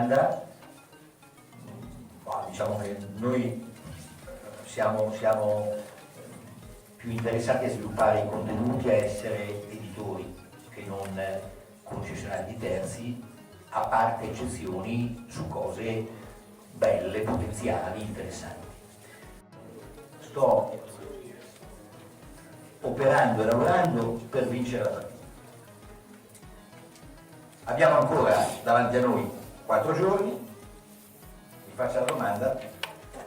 domanda, diciamo che noi siamo più interessati a sviluppare i contenuti, a essere editori che non concessionari di terzi, a parte eccezioni su cose belle, potenziali, interessanti. Sto operando e lavorando per vincere la partita. Abbiamo ancora davanti a noi 4 giorni, mi faccio la domanda,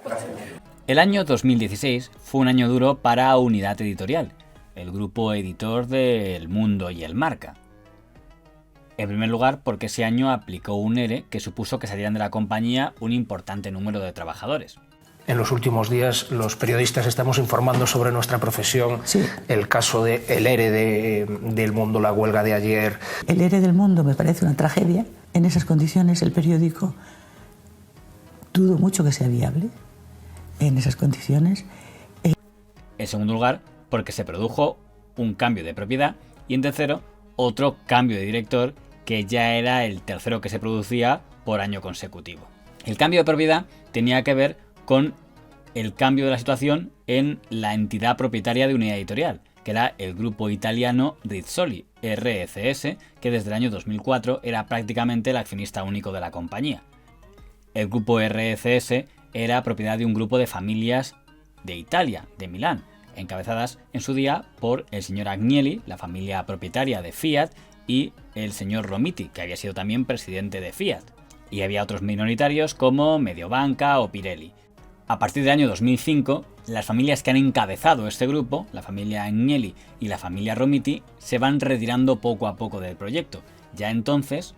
grazie. El año 2016 fue un año duro para Unidad Editorial, el grupo editor de El Mundo y El Marca. En primer lugar, porque ese año aplicó un ERE que supuso que salieran de la compañía un importante número de trabajadores. En los últimos días los periodistas estamos informando sobre nuestra profesión, sí. El caso del ERE del Mundo, la huelga de ayer. El ERE del Mundo me parece una tragedia. En esas condiciones el periódico dudo mucho que sea viable. En esas condiciones. En segundo lugar, porque se produjo un cambio de propiedad y en tercero, otro cambio de director que ya era el tercero que se producía por año consecutivo. El cambio de propiedad tenía que ver con el cambio de la situación en la entidad propietaria de Unidad Editorial, que era el grupo italiano Rizzoli, RCS, que desde el año 2004 era prácticamente el accionista único de la compañía. El grupo RCS era propiedad de un grupo de familias de Italia, de Milán, encabezadas en su día por el señor Agnelli, la familia propietaria de Fiat, y el señor Romiti, que había sido también presidente de Fiat. Y había otros minoritarios como Mediobanca o Pirelli. A partir del año 2005, las familias que han encabezado este grupo, la familia Agnelli y la familia Romiti, se van retirando poco a poco del proyecto. Ya entonces,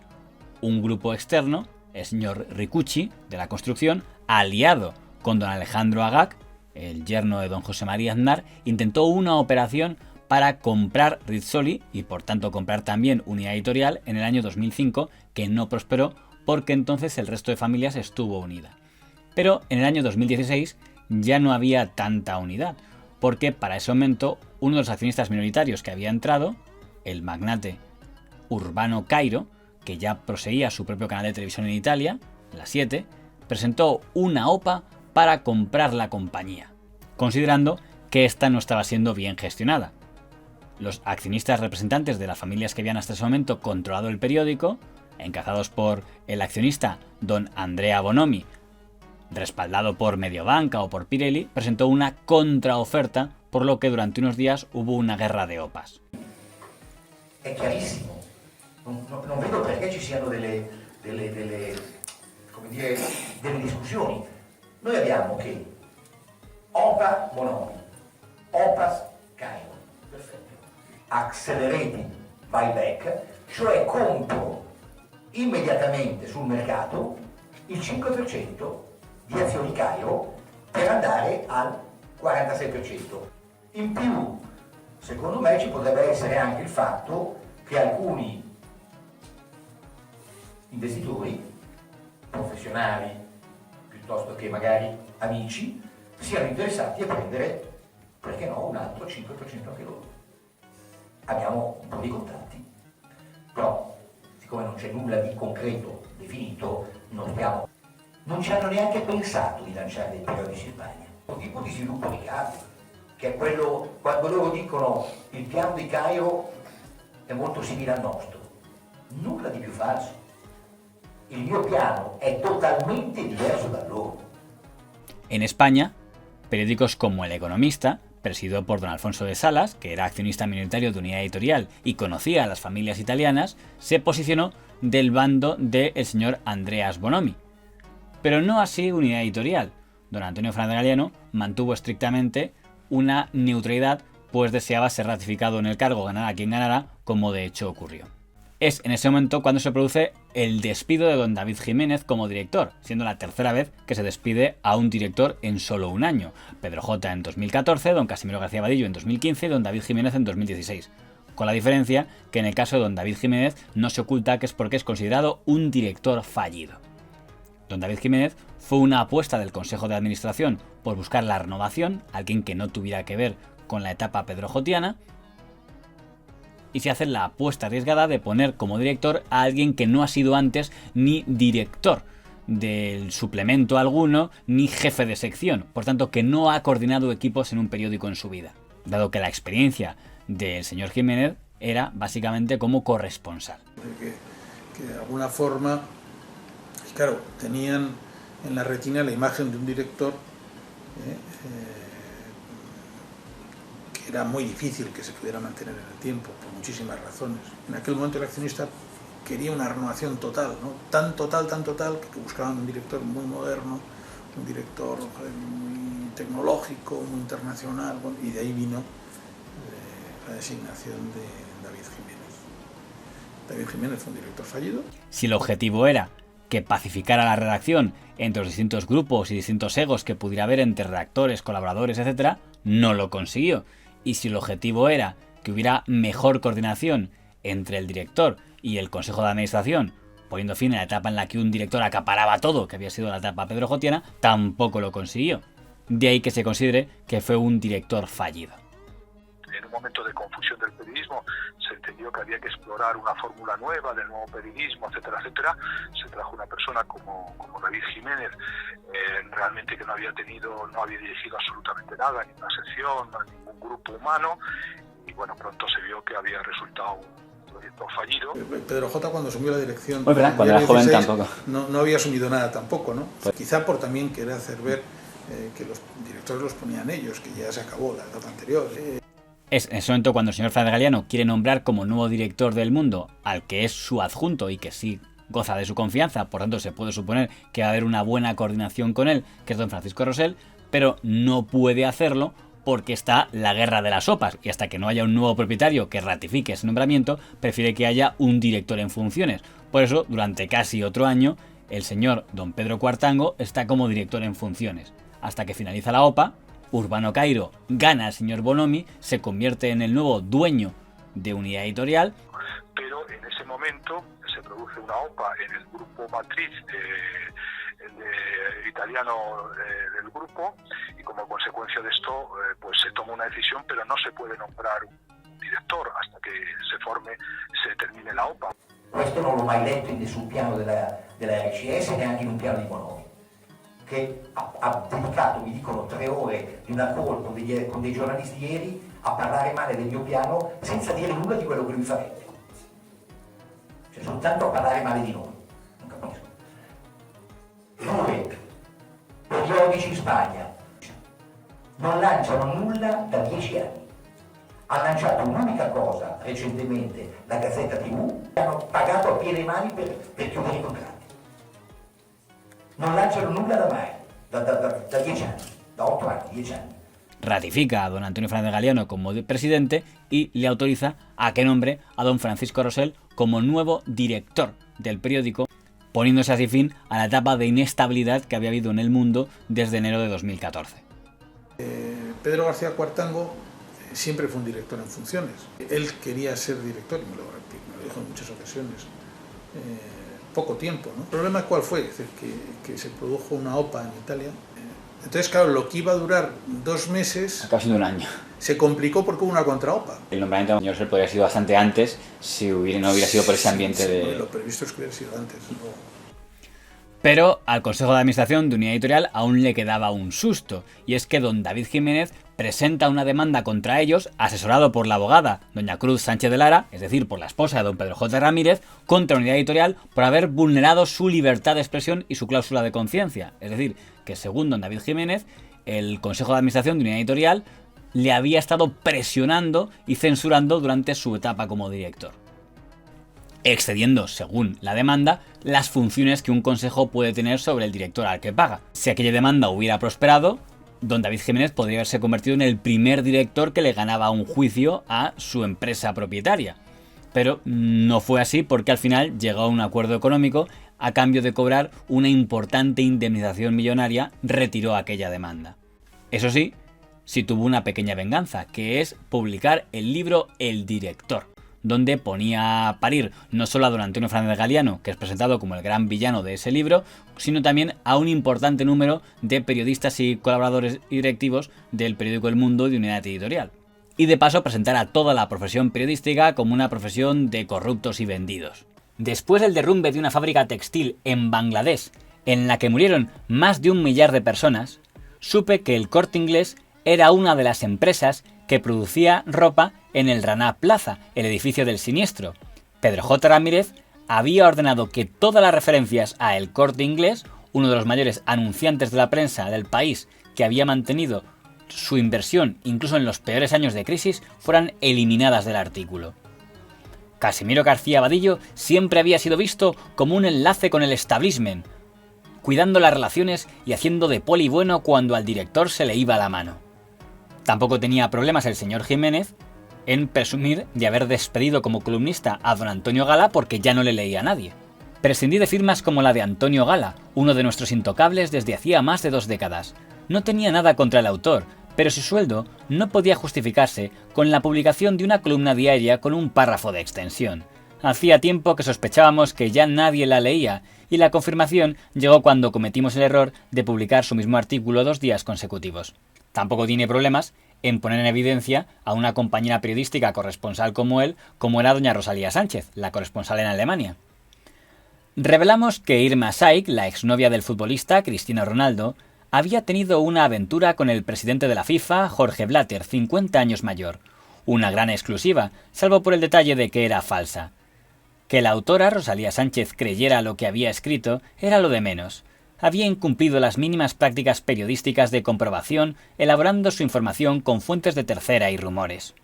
un grupo externo, el señor Ricucci, de la construcción, aliado con don Alejandro Agag, el yerno de don José María Aznar, intentó una operación para comprar Rizzoli y por tanto comprar también Unidad Editorial en el año 2005, que no prosperó porque entonces el resto de familias estuvo unida. Pero en el año 2016 ya no había tanta unidad, porque para ese momento uno de los accionistas minoritarios que había entrado, el magnate Urbano Cairo, que ya poseía su propio canal de televisión en Italia, La 7, presentó una OPA para comprar la compañía, considerando que esta no estaba siendo bien gestionada. Los accionistas representantes de las familias que habían hasta ese momento controlado el periódico, encabezados por el accionista don Andrea Bonomi, respaldado por Mediobanca o por Pirelli, presentó una contraoferta, por lo que durante unos días hubo una guerra de OPAs. È chiarissimo, non vedo perché ci siano delle discussioni. Noi abbiamo che OPA Bonomi, OPAS Cairo, perfetto. Accelerated buyback, cioè compro immediatamente sul mercato il 5% di azioni Cairo per andare al 46%. In più, secondo me, ci potrebbe essere anche il fatto che alcuni investitori, professionali, piuttosto che magari amici, siano interessati a prendere, perché no, un altro 5% anche loro. Abbiamo un po' di contatti, però siccome non c'è nulla di concreto definito, non ci hanno neanche pensato di lanciare dei periodici in Spagna. Un tipo di sviluppo di capo, che è quello, quando loro dicono il piano di Cairo è molto simile al nostro, nulla di più falso. Il mio piano è totalmente diverso da loro. En España, periódicos como El Economista, presidido por don Alfonso de Salas, que era accionista minoritario de Unidad Editorial y conocía a las familias italianas, se posicionó del bando del señor Andreas Bonomi. Pero no así Unidad Editorial. Don Antonio Fernández Galiano mantuvo estrictamente una neutralidad, pues deseaba ser ratificado en el cargo, ganara quien ganara, como de hecho ocurrió. Es en ese momento cuando se produce el despido de don David Jiménez como director, siendo la tercera vez que se despide a un director en solo un año. Pedro J. en 2014, don Casimiro García Vadillo en 2015 y don David Jiménez en 2016. Con la diferencia que en el caso de don David Jiménez no se oculta que es porque es considerado un director fallido. Don David Jiménez fue una apuesta del Consejo de Administración por buscar la renovación, alguien que no tuviera que ver con la etapa pedrojotiana, y se hace la apuesta arriesgada de poner como director a alguien que no ha sido antes ni director del suplemento alguno, ni jefe de sección, por tanto que no ha coordinado equipos en un periódico en su vida, dado que la experiencia del señor Jiménez era básicamente como corresponsal. Que de alguna forma, claro, tenían en la retina la imagen de un director que era muy difícil que se pudiera mantener en el tiempo, por muchísimas razones. En aquel momento el accionista quería una renovación total, ¿no? Tan total, que buscaban un director muy moderno, un director muy tecnológico, muy internacional, y de ahí vino la designación de David Jiménez. David Jiménez fue un director fallido. Si el objetivo era que pacificara la redacción entre los distintos grupos y distintos egos que pudiera haber entre redactores, colaboradores, etc., no lo consiguió. Y si el objetivo era que hubiera mejor coordinación entre el director y el Consejo de Administración, poniendo fin a la etapa en la que un director acaparaba todo, que había sido la etapa pedrojotiana, tampoco lo consiguió. De ahí que se considere que fue un director fallido. En un momento de confusión del periodismo se entendió que había que explorar una fórmula nueva del nuevo periodismo, etcétera, etcétera. Se trajo una persona como David Jiménez, realmente que no había dirigido absolutamente nada, ni una sección, ni ningún grupo humano, y bueno, pronto se vio que había resultado un proyecto fallido. Pedro J, cuando asumió la dirección, Pues verdad, cuando era joven tampoco. No había asumido nada tampoco, ¿no? Pues quizá por también querer hacer ver que los directores los ponían ellos, que ya se acabó la etapa anterior. Es en ese momento cuando el señor Fernández Galiano quiere nombrar como nuevo director del Mundo al que es su adjunto y que sí goza de su confianza, por tanto se puede suponer que va a haber una buena coordinación con él, que es don Francisco Rosell, pero no puede hacerlo porque está la guerra de las sopas y hasta que no haya un nuevo propietario que ratifique ese nombramiento, prefiere que haya un director en funciones. Por eso, durante casi otro año, el señor don Pedro Cuartango está como director en funciones, hasta que finaliza la OPA. Urbano Cairo gana al señor Bonomi, se convierte en el nuevo dueño de Unidad Editorial. Pero en ese momento se produce una OPA en el grupo matriz italiano del grupo, y como consecuencia de esto pues se toma una decisión, pero no se puede nombrar un director hasta che se termine la OPA. Questo non l'ho mai letto in nessun piano della RCS, neanche in un piano di Bonomi, che ha dedicato, mi dicono, 3 ore di una call con dei giornalisti ieri a parlare male del mio piano senza dire nulla di quello che lui farebbe. Cioè soltanto a parlare male di noi. Non capisco. 2 periodici in Spagna non lanciano nulla da 10 anni. Ha lanciato un'unica cosa recentemente, la Gazzetta TV, e hanno pagato a piene mani per chiudere i contratti. Non lanciano nulla da mai, da 10 anni, da 8 anni, 10 anni. Ratifica a don Antonio Fernández Galiano como presidente y le autoriza a que nombre a don Francisco Rosell como nuevo director del periódico, poniéndose así fin a la etapa de inestabilidad que había habido en el Mundo desde enero de 2014. Pedro García Cuartango siempre fue un director en funciones. Él quería ser director, y me lo dijo en muchas ocasiones. Poco tiempo, ¿no? El problema ¿cuál fue? Es decir, que se produjo una OPA en Italia. Entonces, claro, lo que iba a durar 2 meses... Acaba siendo un año. Se complicó porque hubo una contraopa. El nombramiento del señor Rosell podría haber sido bastante antes si no hubiera sido por ese ambiente de... Lo previsto es que hubiera sido antes, ¿no? Pero al Consejo de Administración de Unidad Editorial aún le quedaba un susto, y es que don David Jiménez presenta una demanda contra ellos, asesorado por la abogada doña Cruz Sánchez de Lara, es decir, por la esposa de don Pedro J. Ramírez, contra Unidad Editorial por haber vulnerado su libertad de expresión y su cláusula de conciencia. Es decir, que según don David Jiménez, el Consejo de Administración de Unidad Editorial le había estado presionando y censurando durante su etapa como director, excediendo, según la demanda, las funciones que un consejo puede tener sobre el director al que paga. Si aquella demanda hubiera prosperado, don David Jiménez podría haberse convertido en el primer director que le ganaba un juicio a su empresa propietaria. Pero no fue así porque al final llegó a un acuerdo económico. A cambio de cobrar una importante indemnización millonaria, retiró aquella demanda. Eso sí, sí tuvo una pequeña venganza, que es publicar el libro El Director, donde ponía a parir no solo a don Antonio Fernández Galiano, que es presentado como el gran villano de ese libro, sino también a un importante número de periodistas y colaboradores y directivos del periódico El Mundo y de Unidad Editorial. y de paso presentar a toda la profesión periodística como una profesión de corruptos y vendidos. Después del derrumbe de una fábrica textil en Bangladesh, en la que murieron más de 1 millar de personas, supe que el Corte Inglés era una de las empresas que producía ropa en el Rana Plaza, el edificio del siniestro. Pedro J. Ramírez había ordenado que todas las referencias a El Corte Inglés, uno de los mayores anunciantes de la prensa del país que había mantenido su inversión incluso en los peores años de crisis, fueran eliminadas del artículo. Casimiro García Vadillo siempre había sido visto como un enlace con el establishment, cuidando las relaciones y haciendo de poli bueno cuando al director se le iba la mano. Tampoco tenía problemas el señor Jiménez en presumir de haber despedido como columnista a don Antonio Gala porque ya no le leía a nadie. Prescindí de firmas como la de Antonio Gala, uno de nuestros intocables desde hacía más de 2 décadas. No tenía nada contra el autor, pero su sueldo no podía justificarse con la publicación de una columna diaria con un párrafo de extensión. Hacía tiempo que sospechábamos que ya nadie la leía, y la confirmación llegó cuando cometimos el error de publicar su mismo artículo 2 días consecutivos. Tampoco tiene problemas en poner en evidencia a una compañera periodística corresponsal como él, como era doña Rosalía Sánchez, la corresponsal en Alemania. Revelamos que Irma Shayk, la exnovia del futbolista Cristiano Ronaldo, había tenido una aventura con el presidente de la FIFA, Jorge Blatter, 50 años mayor. Una gran exclusiva, salvo por el detalle de que era falsa. Que la autora, Rosalía Sánchez, creyera lo que había escrito era lo de menos. Había incumplido las mínimas prácticas periodísticas de comprobación, elaborando su información con fuentes de tercera y rumores.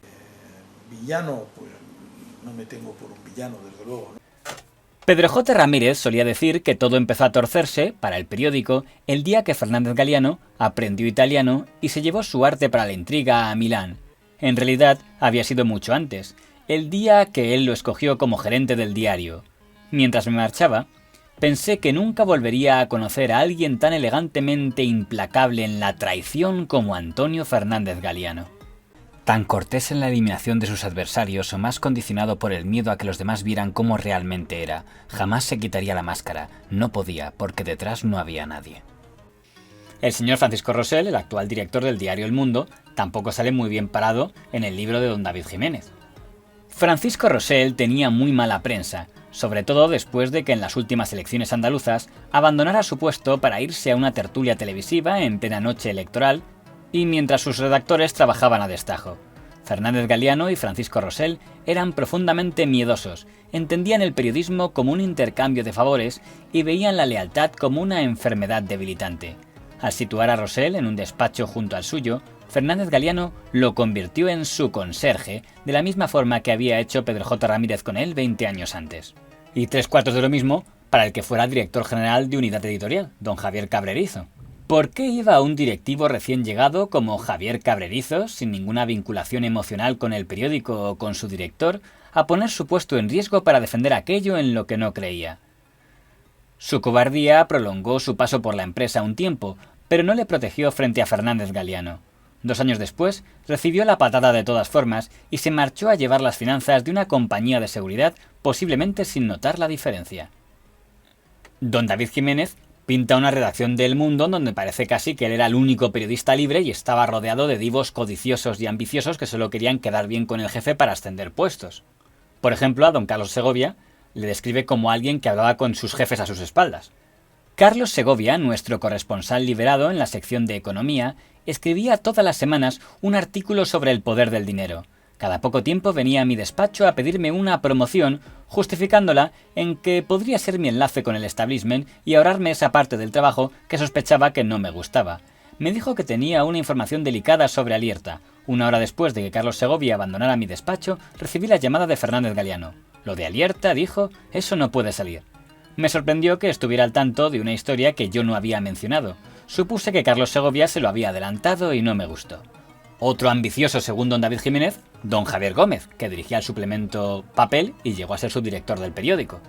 Villano, pues no me tengo por un villano, desde luego, ¿no? Pedro J. Ramírez solía decir que todo empezó a torcerse, para el periódico, el día que Fernández Galiano aprendió italiano y se llevó su arte para la intriga a Milán. En realidad, había sido mucho antes, el día que él lo escogió como gerente del diario. Mientras me marchaba, pensé que nunca volvería a conocer a alguien tan elegantemente implacable en la traición como Antonio Fernández Galiano. Tan cortés en la eliminación de sus adversarios o más condicionado por el miedo a que los demás vieran cómo realmente era, jamás se quitaría la máscara, no podía, porque detrás no había nadie. El señor Francisco Rosell, el actual director del diario El Mundo, tampoco sale muy bien parado en el libro de don David Jiménez. Francisco Rosell tenía muy mala prensa, sobre todo después de que en las últimas elecciones andaluzas abandonara su puesto para irse a una tertulia televisiva en plena noche electoral y mientras sus redactores trabajaban a destajo. Fernández Galiano y Francisco Rosell eran profundamente miedosos, entendían el periodismo como un intercambio de favores y veían la lealtad como una enfermedad debilitante. Al situar a Rosell en un despacho junto al suyo, Fernández Galiano lo convirtió en su conserje, de la misma forma que había hecho Pedro J. Ramírez con él 20 años antes. Y 3/4 de lo mismo para el que fuera director general de Unidad Editorial, don Javier Cabrerizo. ¿Por qué iba un directivo recién llegado como Javier Cabrerizo, sin ninguna vinculación emocional con el periódico o con su director, a poner su puesto en riesgo para defender aquello en lo que no creía? Su cobardía prolongó su paso por la empresa un tiempo, pero no le protegió frente a Fernández Galiano. 2 años después, recibió la patada de todas formas y se marchó a llevar las finanzas de una compañía de seguridad, posiblemente sin notar la diferencia. Don David Jiménez pinta una redacción de El Mundo donde parece casi que él era el único periodista libre y estaba rodeado de divos codiciosos y ambiciosos que solo querían quedar bien con el jefe para ascender puestos. Por ejemplo, a don Carlos Segovia le describe como alguien que hablaba con sus jefes a sus espaldas. Carlos Segovia, nuestro corresponsal liberado en la sección de Economía, escribía todas las semanas un artículo sobre el poder del dinero. Cada poco tiempo venía a mi despacho a pedirme una promoción, justificándola en que podría ser mi enlace con el establishment y ahorrarme esa parte del trabajo que sospechaba que no me gustaba. Me dijo que tenía una información delicada sobre Alierta. 1 hora después de que Carlos Segovia abandonara mi despacho, recibí la llamada de Fernández Galiano. Lo de Alierta, dijo, eso no puede salir. Me sorprendió que estuviera al tanto de una historia que yo no había mencionado. Supuse que Carlos Segovia se lo había adelantado y no me gustó. Otro ambicioso, según don David Jiménez, don Javier Gómez, que dirigía el suplemento Papel y llegó a ser subdirector del periódico.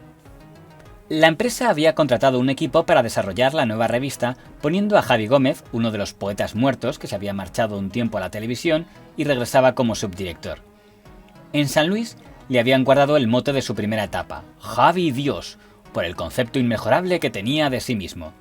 La empresa había contratado un equipo para desarrollar la nueva revista, poniendo a Javi Gómez, uno de los poetas muertos que se había marchado un tiempo a la televisión y regresaba como subdirector. En San Luis le habían guardado el mote de su primera etapa, Javi Dios, por el concepto inmejorable que tenía de sí mismo.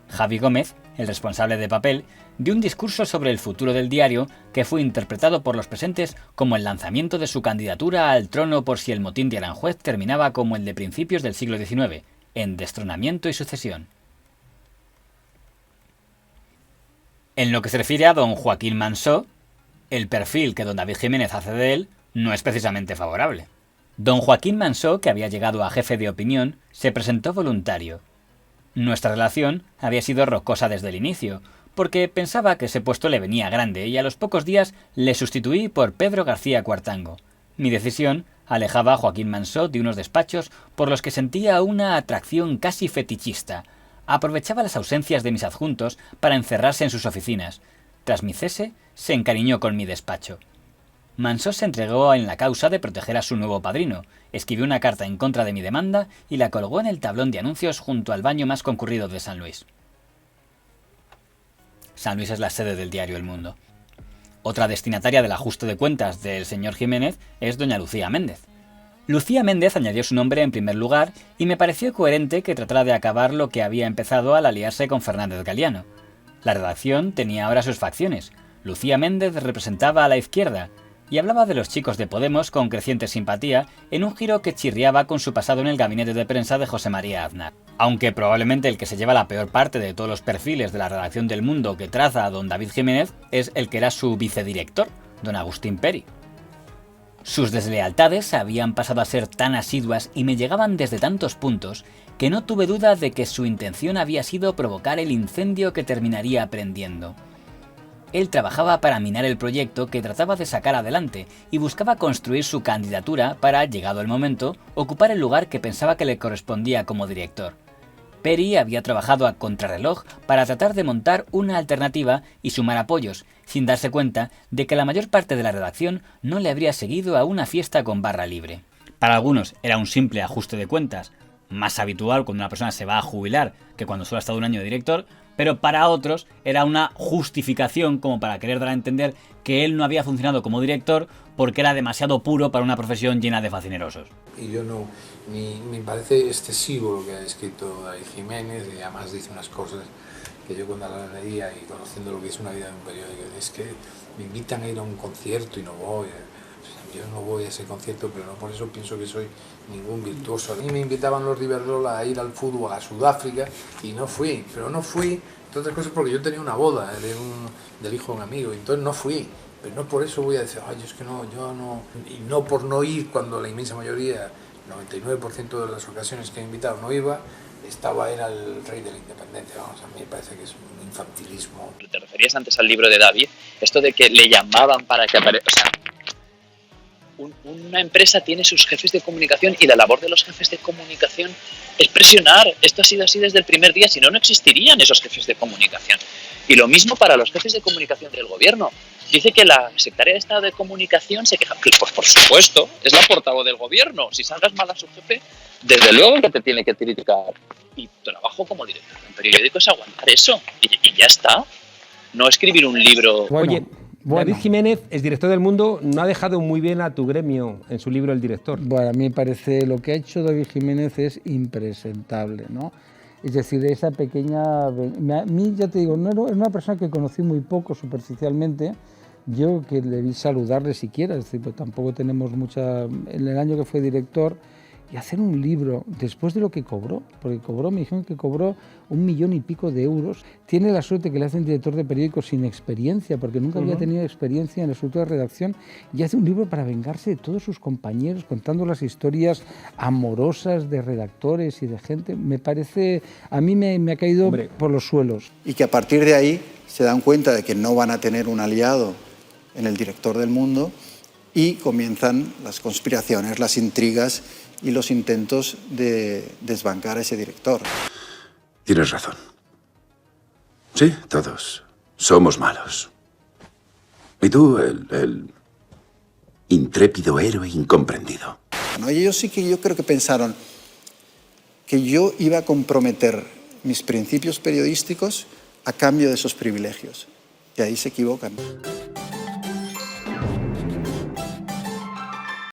Javi Gómez, el responsable de Papel, dio un discurso sobre el futuro del diario que fue interpretado por los presentes como el lanzamiento de su candidatura al trono por si el motín de Aranjuez terminaba como el de principios del siglo XIX, en destronamiento y sucesión. En lo que se refiere a don Joaquín Mansó, el perfil que don David Jiménez hace de él no es precisamente favorable. Don Joaquín Mansó, que había llegado a jefe de opinión, se presentó voluntario. Nuestra relación había sido rocosa desde el inicio, porque pensaba que ese puesto le venía grande y a los pocos días le sustituí por Pedro García Cuartango. Mi decisión alejaba a Joaquín Mansó de unos despachos por los que sentía una atracción casi fetichista. Aprovechaba las ausencias de mis adjuntos para encerrarse en sus oficinas. Tras mi cese, se encariñó con mi despacho. Mansó se entregó en la causa de proteger a su nuevo padrino, escribió una carta en contra de mi demanda y la colgó en el tablón de anuncios junto al baño más concurrido de San Luis. San Luis es la sede del diario El Mundo. Otra destinataria del ajuste de cuentas del señor Jiménez es doña Lucía Méndez. Lucía Méndez añadió su nombre en primer lugar y me pareció coherente que tratara de acabar lo que había empezado al aliarse con Fernández Galiano. La redacción tenía ahora sus facciones. Lucía Méndez representaba a la izquierda y hablaba de los chicos de Podemos con creciente simpatía en un giro que chirriaba con su pasado en el gabinete de prensa de José María Aznar. Aunque probablemente el que se lleva la peor parte de todos los perfiles de la redacción del Mundo que traza a don David Jiménez es el que era su vicedirector, don Agustín Peri. Sus deslealtades habían pasado a ser tan asiduas y me llegaban desde tantos puntos que no tuve duda de que su intención había sido provocar el incendio que terminaría prendiendo. Él trabajaba para minar el proyecto que trataba de sacar adelante y buscaba construir su candidatura para, llegado el momento, ocupar el lugar que pensaba que le correspondía como director. Peri había trabajado a contrarreloj para tratar de montar una alternativa y sumar apoyos, sin darse cuenta de que la mayor parte de la redacción no le habría seguido a una fiesta con barra libre. Para algunos era un simple ajuste de cuentas, más habitual cuando una persona se va a jubilar que cuando solo ha estado un año de director, pero para otros era una justificación como para querer dar a entender que él no había funcionado como director porque era demasiado puro para una profesión llena de facinerosos. Y yo no, me parece excesivo lo que ha escrito David Jiménez, y además dice unas cosas que yo cuando la leía y conociendo lo que es una vida de un periódico, es que me invitan a ir a un concierto y no voy. Yo no voy a ese concierto, pero no por eso pienso que soy ningún virtuoso. A mí me invitaban los de Iberdrola a ir al fútbol a Sudáfrica y no fui, pero no fui, entre otras cosas porque yo tenía una boda del hijo de un amigo, y entonces no fui. Pero no por eso voy a decir, ay, es que no, yo no, y no por no ir cuando la inmensa mayoría, 99% de las ocasiones que me invitaron no iba, era el rey de la independencia. Vamos, a mí me parece que es un infantilismo. Te referías antes al libro de David, esto de que le llamaban para que apareciera, o sea, una empresa tiene sus jefes de comunicación y la labor de los jefes de comunicación es presionar. Esto ha sido así desde el primer día, si no, no existirían esos jefes de comunicación. Y lo mismo para los jefes de comunicación del gobierno. Dice que la secretaria de Estado de Comunicación se queja. Pues por supuesto, es la portavoz del gobierno. Si salgas mal a su jefe, desde luego que te tiene que criticar. Y tu trabajo como director de un periódico es aguantar eso. Y ya está. No escribir un libro. Oye, David Jiménez, es director del Mundo, no ha dejado muy bien a tu gremio en su libro El Director. Bueno, a mí me parece lo que ha hecho David Jiménez es impresentable, ¿no? Es decir, esa pequeña... A mí, ya te digo, no era una persona que conocí muy poco superficialmente. Yo que le vi saludarle siquiera, es decir, pues tampoco tenemos mucha... En el año que fue director, y hacer un libro después de lo que cobró, porque me dijeron que cobró 1,5 millones de euros. Tiene la suerte que le hacen director de periódico sin experiencia, porque nunca había tenido experiencia en la estructura de redacción, y hace un libro para vengarse de todos sus compañeros, contando las historias amorosas de redactores y de gente. Me parece, a mí me ha caído por los suelos. Y que a partir de ahí se dan cuenta de que no van a tener un aliado en el director del Mundo y comienzan las conspiraciones, las intrigas y los intentos de desbancar a ese director. Tienes razón. Sí, todos somos malos. Y tú, el intrépido héroe incomprendido. ¿No? Y ellos sí que yo creo que pensaron que yo iba a comprometer mis principios periodísticos a cambio de esos privilegios. Y ahí se equivocan.